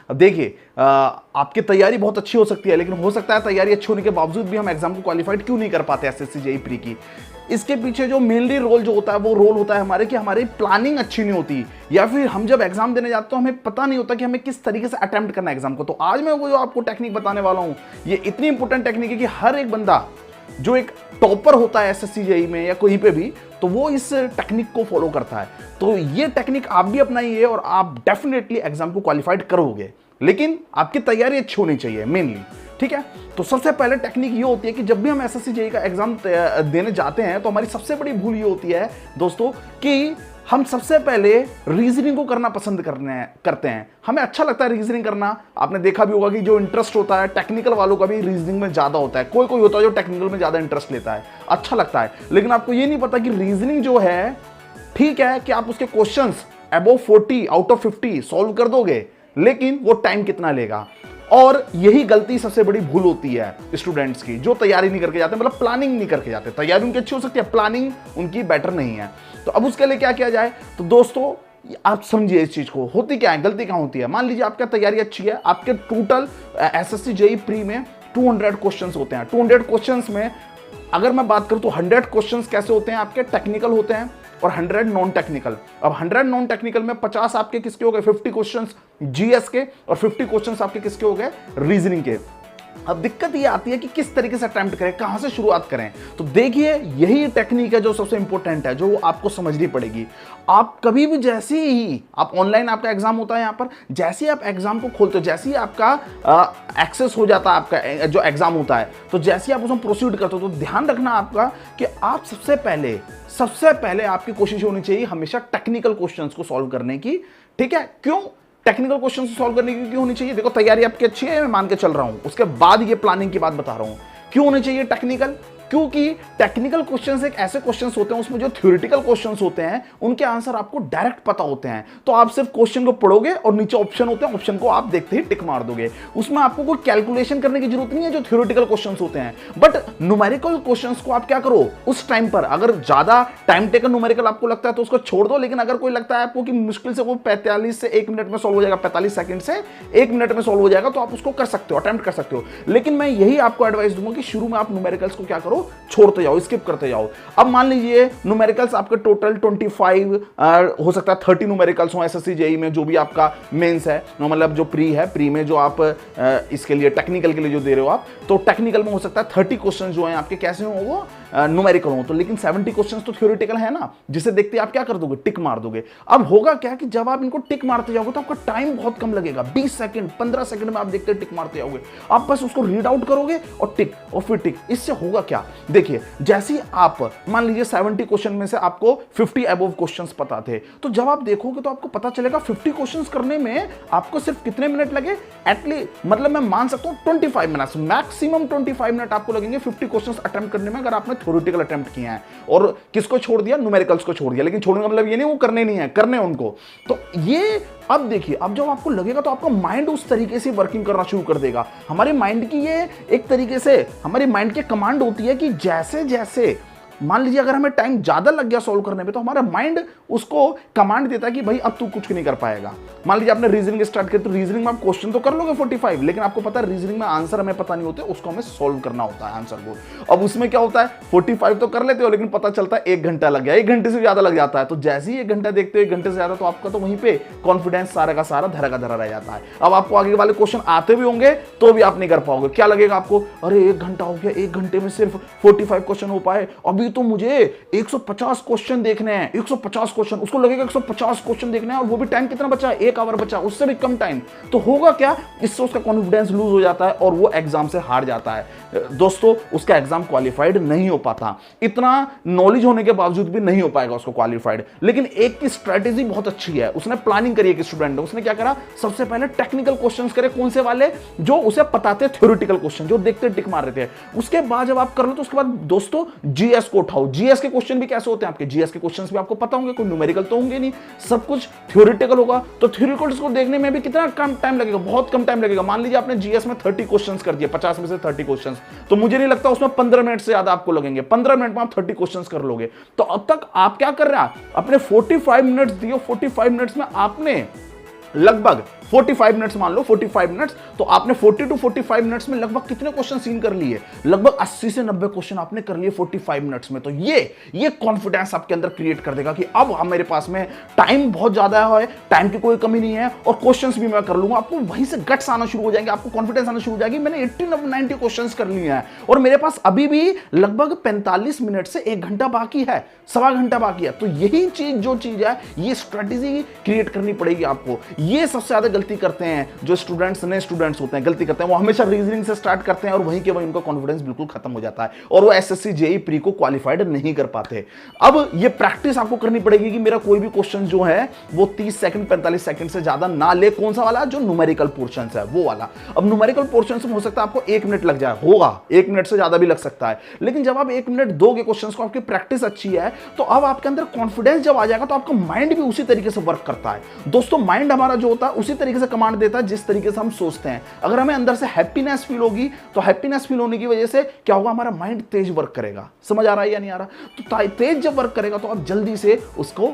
अब देखिए आपकी तैयारी बहुत अच्छी हो सकती है, लेकिन हो सकता है तैयारी अच्छी होने के बावजूद भी हम एग्जाम को क्वालिफाइड क्यों नहीं कर पाते एसएससी जेईई प्री की। इसके पीछे जो मेनली रोल जो होता है वो रोल होता है हमारे कि हमारी प्लानिंग अच्छी नहीं होती, या फिर हम जब एग्जाम देने जाते हैं तो हमें पता नहीं होता कि हमें किस तरीके से अटेम्प्ट करना है एग्जाम को। तो आज मैं वो जो आपको टेक्निक बताने वाला हूं, ये इतनी इंपॉर्टेंट टेक्निक है कि हर एक बंदा जो एक टॉपर होता है एसएससी जेईई में या कहीं पे भी, तो वो इस टेक्निक को फॉलो करता है। तो ये टेक्निक आप भी अपनाइए और आप डेफिनेटली एग्जाम को क्वालिफाइड करोगे, लेकिन आपकी तैयारी अच्छी होनी चाहिए मेनली, ठीक है। तो सबसे पहले टेक्निक ये होती है कि जब भी हम एसएससी जेईई का एग्जाम देने जाते हैं तो हमारी सबसे बड़ी भूल ये होती है दोस्तों कि हम सबसे पहले रीजनिंग को करना पसंद करते हैं। हमें अच्छा लगता है रीजनिंग करना। आपने देखा भी होगा कि जो इंटरेस्ट होता है टेक्निकल वालों का भी रीजनिंग में ज्यादा होता है। कोई कोई होता है जो टेक्निकल में ज्यादा इंटरेस्ट लेता है, अच्छा लगता है, लेकिन आपको ये नहीं पता कि रीजनिंग जो है, ठीक है कि आप उसके questions above 40 out of 50 solve कर दोगे, लेकिन वो टाइम कितना लेगा। और यही गलती सबसे बड़ी भूल होती है स्टूडेंट्स की, जो तैयारी नहीं करके जाते, मतलब प्लानिंग नहीं करके जाते। तैयारी उनकी अच्छी हो सकती है, प्लानिंग उनकी बेटर नहीं है। तो अब उसके लिए क्या किया जाए, तो दोस्तों आप समझिए इस चीज को, होती क्या है, गलती क्या होती है। मान लीजिए आपका तैयारी अच्छी है, आपके टोटल एसएससी जेईई प्री में 200 क्वेश्चंस होते हैं। 200 क्वेश्चंस में अगर मैं बात करूं तो 100 क्वेश्चंस कैसे होते हैं, आपके टेक्निकल होते हैं और 100 नॉन टेक्निकल। अब 100 नॉन टेक्निकल में 50 आपके किसके हो गए, 50 क्वेश्चंस जीएस के और 50 क्वेश्चंस आपके किसके हो गए, रीजनिंग के। अब दिक्कत ये आती है कि किस तरीके से अटेम्प्ट करें, कहां से शुरुआत करें। तो देखिए यही टेक्निक है जो सबसे इंपॉर्टेंट है, जो आपको समझनी पड़ेगी। आप कभी भी जैसे ही आप ऑनलाइन आपका एग्जाम होता है यहां पर, जैसे ही आप एग्जाम को खोलते हो, जैसे ही आपका एक्सेस हो जाता है आपका जो एग्जाम होता है, तो जैसे ही आप उसमें प्रोसीड करते हो, तो ध्यान रखना आपका कि आप सबसे पहले आपकी कोशिश होनी चाहिए हमेशा टेक्निकल क्वेश्चंस को सॉल्व करने की, ठीक है। क्यों टेक्निकल क्वेश्चन सॉल्व करने की क्यों होनी चाहिए, देखो तैयारी आपकी अच्छी है, मैं मान के चल रहा हूं, उसके बाद ये प्लानिंग की बात बता रहा हूं। क्यों होनी चाहिए टेक्निकल, क्योंकि टेक्निकल क्वेश्चंस एक ऐसे क्वेश्चंस होते हैं, उसमें जो थ्योरेटिकल क्वेश्चंस होते हैं उनके आंसर आपको डायरेक्ट पता होते हैं। तो आप सिर्फ क्वेश्चन को पढ़ोगे और नीचे ऑप्शन होते हैं, ऑप्शन को आप देखते ही टिक मार दोगे। उसमें आपको कोई कैलकुलेशन करने की जरूरत नहीं है जो थ्योरेटिकल क्वेश्चंस होते हैं। बट न्यूमेरिकल क्वेश्चंस को आप क्या करो, उस टाइम पर अगर ज्यादा टाइम टेकन न्यूमेरिकल आपको लगता है तो उसको छोड़ दो, लेकिन अगर कोई लगता है आपको कि मुश्किल से वो 45 से 1 मिनट में सॉल्व हो जाएगा, 45 सेकंड से 1 मिनट में सॉल्व हो जाएगा, तो आप उसको कर सकते हो, अटेम्प्ट कर सकते हो। लेकिन मैं यही आपको एडवाइस दूंगा कि शुरू में आप न्यूमेरिकल्स को क्या करो, छोड़ते जाओ, स्किप करते जाओ। अब मान लीजिए न्यूमेरिकल्स आपके टोटल 25 हो सकता है 30 न्यूमेरिकल्स हो एसएससी जेईई में, जो भी आपका मेंस है, मतलब जो प्री है, प्री में जो आप इसके लिए टेक्निकल के लिए जो दे रहे हो आप, तो टेक्निकल में हो सकता है 30 क्वेश्चन जो हैं आपके कैसे हो, वो न्यूमेरिकल हो, तो लेकिन 70 क्वेश्चंस तो थ्योरेटिकल है ना, जिसे देखते आप क्या कर दोगे, टिक मार दोगे। अब होगा क्या कि जब आप इनको टिक मारते जाओगे तो आपका टाइम बहुत कम लगेगा, 20 सेकंड 15 सेकंड में आप देखते टिक मारते जाओगे। आप बस उसको रीड आउट करोगे और टिक और फिर टिक। इससे होगा क्या, देखिए जैसे ही आप मान लीजिए 70 क्वेश्चन में से आपको 50 अबव क्वेश्चंस पता थे, तो जब आप देखोगे तो आपको पता चलेगा 50 क्वेश्चंस करने में आपको सिर्फ कितने मिनट लगे, एटलीस्ट मतलब मैं मान सकता हूं 25 मिनट, मैक्सिमम 25 मिनट आपको लगेंगे 50 क्वेश्चंस अटेम्प्ट करने में, अगर आपने थ्योरेटिकल अटेम्प्ट किया है। और किसको छोड़ दिया, न्यूमेरिकल्स को छोड़ दिया। लेकिन छोड़ने का मतलब ये नहीं वो करने नहीं है, करने उनको। तो ये अब देखिए, अब जब आपको लगेगा तो आपका माइंड उस तरीके से वर्किंग करना शुरू कर देगा। हमारे माइंड की ये एक तरीके से हमारी माइंड की कमांड होती है कि जैसे जैसे मान लीजिए अगर हमें टाइम ज्यादा लग गया सॉल्व करने में, तो हमारा माइंड उसको कमांड देता है कि भाई अब तू कुछ नहीं कर पाएगा। मान लीजिए आपने रीजनिंग स्टार्ट किया, तो रीजनिंग में आप क्वेश्चन तो कर लोगे 45, लेकिन आपको पता है रीजनिंग में आंसर हमें पता नहीं होते, उसको हमें सॉल्व करना होता है आंसर को। अब उसमें क्या होता है, 45 तो कर लेते हो, लेकिन पता चलता है 1 घंटा लग गया, 1 घंटे से ज्यादा लग जाता है। तो जैसे ही 1 घंटा देखते हो, 1 घंटे से ज्यादा, तो आपका तो वहीं पे कॉन्फिडेंस सारा का सारा धरा का धरा रह जाता है। अब आपको आगे वाले क्वेश्चन आते भी होंगे तो भी आप नहीं कर पाओगे। क्या लगेगा आपको, अरे 1 घंटा हो गया, 1 घंटे में सिर्फ 45 क्वेश्चन हो पाए, अभी तो मुझे 150 क्वेश्चन देखने हैं, 150 क्वेश्चन, उसको लगेगा 150 क्वेश्चन देखने हैं, और वो भी टाइम कितना बचा है, 1 आवर बचा, उससे भी कम टाइम। तो होगा क्या, इससे उसका कॉन्फिडेंस लूज हो जाता है और वो एग्जाम से हार जाता है। दोस्तों उसका एग्जाम क्वालिफाइड नहीं हो पाता, इतना नॉलेज होने के बावजूद भी नहीं हो पाएगा उसको क्वालिफाइड। लेकिन एक की स्ट्रेटेजी बहुत अच्छी है, उसने प्लानिंग करी है कि स्टूडेंट ने, उसने क्या करा, सबसे पहले टेक्निकल क्वेश्चंस करे, कौन से वाले, जो उसे पता थे, थ्योरेटिकल क्वेश्चन जो देखते टिक मार रहे थे। उसके बाद जब आप कर लो तो उसके बाद दोस्तों जीएस को उठाओ। जीएस के क्वेश्चन भी कैसे होते हैं आपके, जीएस के क्वेश्चंस भी आपको पता होंगे, कोई न्यूमेरिकल तो होंगे नहीं, सब कुछ थ्योरेटिकल होगा। तो थ्योरेटिकल को देखने में भी कितना कम टाइम लगेगा, बहुत कम टाइम लगेगा। मान लीजिए आपने जीएस में 30 क्वेश्चंस कर दिए, 50 में से 30 क्वेश्चंस, तो मुझे नहीं लगता उसमें 15 मिनट से ज्यादा आपको लगेंगे। 15 मिनट में आप 30 क्वेश्चंस कर लोगे। तो अब तक आप क्या कर रहे हैं, अपने 45 मिनट्स दिए, 45 मिनट्स में आपने लगभग 45 मिनट्स मान लो, 45 मिनट्स, तो आपने 40 टू 45 मिनट्स में लगभग कितने क्वेश्चन सीन कर लिए? लगभग 80 से 90 क्वेश्चन आपने कर लिए 45 मिनट्स में। तो ये कॉन्फिडेंस आपके अंदर क्रिएट कर देगा कि अब मेरे पास में टाइम बहुत ज्यादा है, टाइम की कोई कमी नहीं है और क्वेश्चंस भी मैं कर लूंगा। आपको वहीं से गट्स आना शुरू हो जाएंगे, आपको कॉन्फिडेंस आना शुरू हो जाएगी। मैंने 90 क्वेश्चंस कर लिए हैं और मेरे पास अभी भी लगभग 45 मिनट से 1 घंटा बाकी है, सवा घंटा बाकी है। तो यही चीज जो चीज है, ये स्ट्रेटेजी क्रिएट करनी पड़ेगी आपको। ये सबसे ज्यादा गलती करते हैं जो स्टूडेंट्स, नए स्टूडेंट्स होते हैं, गलती करते हैं। वो हमेशा रीजनिंग से स्टार्ट करते हैं और वहीं के वहीं उनका कॉन्फिडेंस बिल्कुल खत्म हो जाता है और वो एसएससी जेईई प्री को क्वालिफाइड नहीं कर पाते। अब ये प्रैक्टिस आपको करनी पड़ेगी कि मेरा कोई भी क्वेश्चन जो है वो 30 सेकंड 45 सेकंड से ज्यादा ना ले। कौन सा वाला? जो न्यूमेरिकल पोर्शन है वो वाला। अब न्यूमेरिकल पोर्शन में हो सकता है आपको 1 मिनट लग जाए, होगा 1 मिनट से ज्यादा भी लग सकता है, लेकिन जब आप 1 मिनट दोगे क्वेश्चन को, आपकी प्रैक्टिस अच्छी है, तो अब आपके अंदर कॉन्फिडेंस जब आ जाएगा तो आपका माइंड भी उसी तरीके से वर्क करता है। दोस्तों माइंड हमारा जो होता है उसी तरीके से कमांड देता है जिस तरीके से हम सोचते हैं। अगर हमें अंदर से हैप्पीनेस फील होगी तो हैप्पीनेस फील होने की वजह से क्या होगा? हमारा माइंड तेज वर्क करेगा। समझ आ रहा है या नहीं आ रहा? तो तेज जब वर्क करेगा तो आप जल्दी से उसको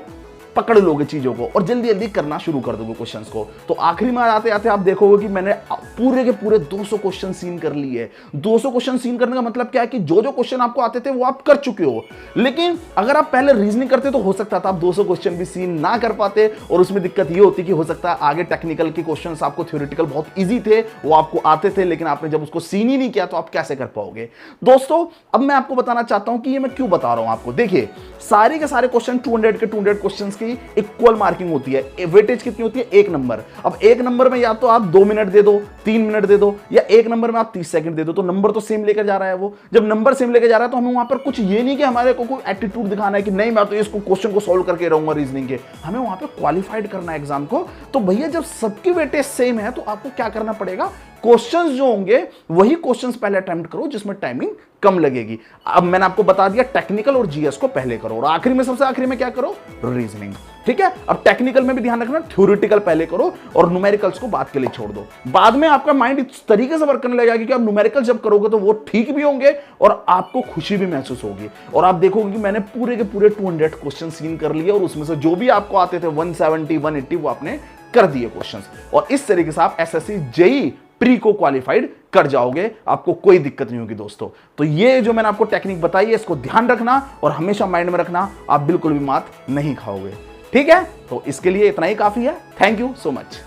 पकड़ लोगे चीजों को और जल्दी जल्दी करना शुरू कर दोगे क्वेश्चंस को। तो आखिरी में आते आते आप देखोगे कि मैंने पूरे के पूरे 200 क्वेश्चन सीन कर लिए। 200 क्वेश्चन सीन करने का मतलब क्या है कि जो जो क्वेश्चन आपको आते थे वो आप कर चुके हो। लेकिन अगर आप पहले रीजनिंग करते तो हो सकता था आप 200 क्वेश्चन भी सीन ना कर पाते और उसमें दिक्कत ये होती कि हो सकता है आगे टेक्निकल के क्वेश्चन आपको थ्योरेटिकल बहुत ईजी थे, वो आपको आते थे, लेकिन आपने जब उसको सीन ही नहीं किया तो आप कैसे कर पाओगे? दोस्तों अब मैं आपको बताना चाहता हूं कि ये मैं क्यों बता रहा हूं आपको। देखिए सारे के सारे क्वेश्चन 200 के 200 क्वेश्चन की इक्वल मार्किंग होती है। वेटेज कितनी होती है? 1 नंबर। अब 1 नंबर में या तो आप 2 मिनट दे दो, 3 मिनट दे दो, या 1 नंबर में आप 30 सेकंड दे दो, तो नंबर तो सेम लेकर जा रहा है। वो जब नंबर सेम लेकर जा रहा है तो हमें वहां पर कुछ ये नहीं कि हमारे को कोई एटीट्यूड दिखाना है कि नहीं मैं तो इसको क्वेश्चन को सॉल्व करके रहूंगा रीजनिंग के। हमें वहां पर क्वालिफाइड करना है एग्जाम को। तो भैया जब सबकी वेटेज सेम है तो आपको क्या करना पड़ेगा? क्वेश्चंस जो होंगे वही क्वेश्चंस पहले अटेम्प्ट करो जिसमें टाइमिंग कम लगेगी। अब मैंने आपको बता दिया टेक्निकल और जीएस को पहले करो और आखिरी में, सबसे आखिरी में क्या करो? रीजनिंग। ठीक है। अब टेक्निकल में भी ध्यान रखना, थ्योरेटिकल पहले करो और न्यूमेरिकल्स को बाद के लिए छोड़ दो। बाद में आपका माइंड इस तरीके से वर्क करने लगेगा कि आप न्यूमेरिकल जब करोगे तो वो ठीक भी होंगे और आपको खुशी भी महसूस होगी और आप देखोगे कि मैंने पूरे के पूरे 200 क्वेश्चन सीन कर लिए और उसमें से जो भी आपको आते थे 170 180 वो आपने कर दिए क्वेश्चंस और इस तरीके से आप एसएससी जेईई प्री को क्वालिफाइड कर जाओगे। आपको कोई दिक्कत नहीं होगी दोस्तों। तो ये जो मैंने आपको टेक्निक बताई है इसको ध्यान रखना और हमेशा माइंड में रखना, आप बिल्कुल भी मात नहीं खाओगे। ठीक है, तो इसके लिए इतना ही काफी है। Thank you so much.